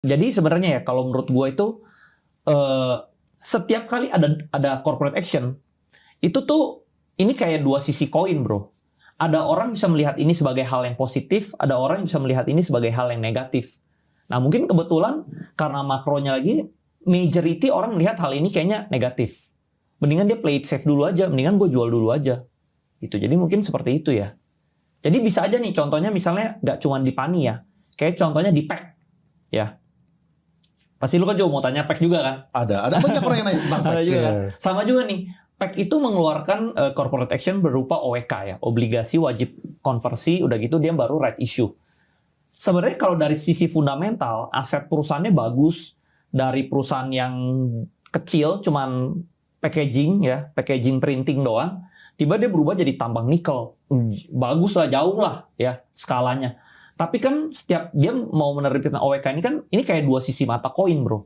Jadi sebenarnya ya kalau menurut gue itu setiap kali ada corporate action itu tuh ini kayak dua sisi koin, bro. Ada orang bisa melihat ini sebagai hal yang positif, ada orang yang bisa melihat ini sebagai hal yang negatif. Nah mungkin kebetulan karena makronya lagi majority orang melihat hal ini kayaknya negatif. Mendingan dia play it safe dulu aja, mendingan gue jual dulu aja. Gitu. Jadi mungkin seperti itu ya. Jadi bisa aja nih contohnya misalnya nggak cuma di PANI ya, kayak contohnya di PEC ya. Pasti lu kan juga mau tanya PEC juga kan? Ada banyak orang yang nanya tentang PEC. Juga kan? Sama juga nih, PEC itu mengeluarkan corporate action berupa OWK ya, obligasi wajib konversi, udah gitu dia baru right issue. Sebenarnya kalau dari sisi fundamental, aset perusahaannya bagus, dari perusahaan yang kecil, cuman packaging ya, packaging printing doang, tiba dia berubah jadi tambang nikel. Bagus lah, jauh lah ya skalanya. Tapi kan setiap dia mau menerbitkan OWK ini kan, ini kayak dua sisi mata koin, bro.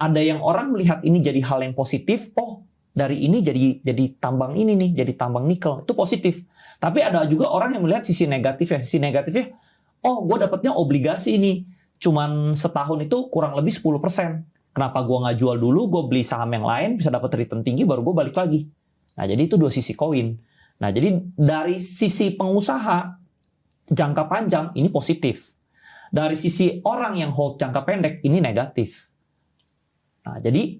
Ada yang orang melihat ini jadi hal yang positif, oh dari ini jadi tambang ini nih, jadi tambang nikel, itu positif. Tapi ada juga orang yang melihat sisi negatif ya, sisi negatifnya, oh gue dapetnya obligasi ini, cuman setahun itu kurang lebih 10%. Kenapa gue nggak jual dulu, gue beli saham yang lain, bisa dapat return tinggi, baru gue balik lagi. Nah jadi itu dua sisi koin. Nah jadi dari sisi pengusaha, jangka panjang ini positif. Dari sisi orang yang hold jangka pendek ini negatif. Nah, jadi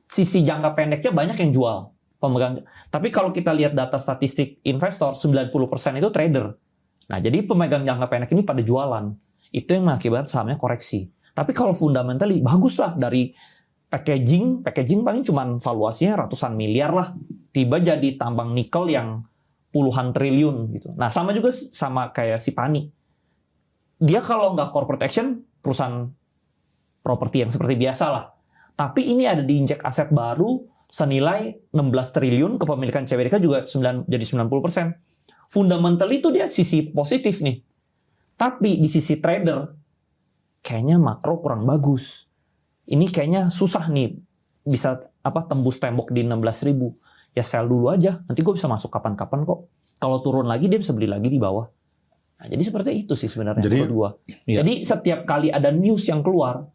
sisi jangka pendeknya banyak yang jual pemegang. Tapi kalau kita lihat data statistik investor 90% itu trader. Nah, jadi pemegang jangka pendek ini pada jualan. Itu yang mengakibatkan sahamnya koreksi. Tapi kalau fundamentally bagus lah dari packaging paling cuma valuasinya ratusan miliar lah. Tiba jadi tambang nikel yang puluhan triliun gitu. Nah sama juga sama kayak si PANI. Dia kalau nggak corporate action, perusahaan properti yang seperti biasa lah. Tapi ini ada diinjek aset baru senilai 16 triliun, kepemilikan CWDK juga jadi 90%. Fundamental itu dia sisi positif nih. Tapi di sisi trader, kayaknya makro kurang bagus. Ini kayaknya susah nih bisa tembus tembok di 16.000. Ya sell dulu aja, nanti gue bisa masuk kapan-kapan kok. Kalau turun lagi dia bisa beli lagi di bawah. Nah, jadi seperti itu sih sebenarnya menurut gue. Iya. Jadi setiap kali ada news yang keluar,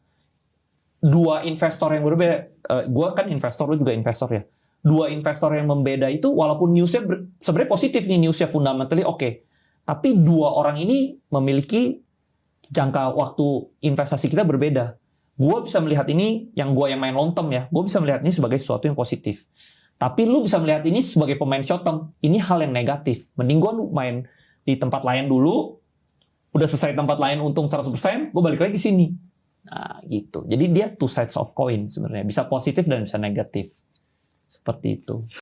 dua investor yang berbeda, gue kan investor, lu juga investor ya. Dua investor yang membeda itu walaupun newsnya sebenarnya positif nih, newsnya fundamentally oke. Tapi dua orang ini memiliki jangka waktu investasi kita berbeda. Gue bisa melihat ini, yang main long term ya, gue bisa melihat ini sebagai sesuatu yang positif. Tapi lu bisa melihat ini sebagai pemain short term, ini hal yang negatif. Mending gue main di tempat lain dulu, udah selesai tempat lain untung 100%, gue balik lagi sini. Nah gitu. Jadi dia two sides of coin sebenarnya. Bisa positif dan bisa negatif. Seperti itu.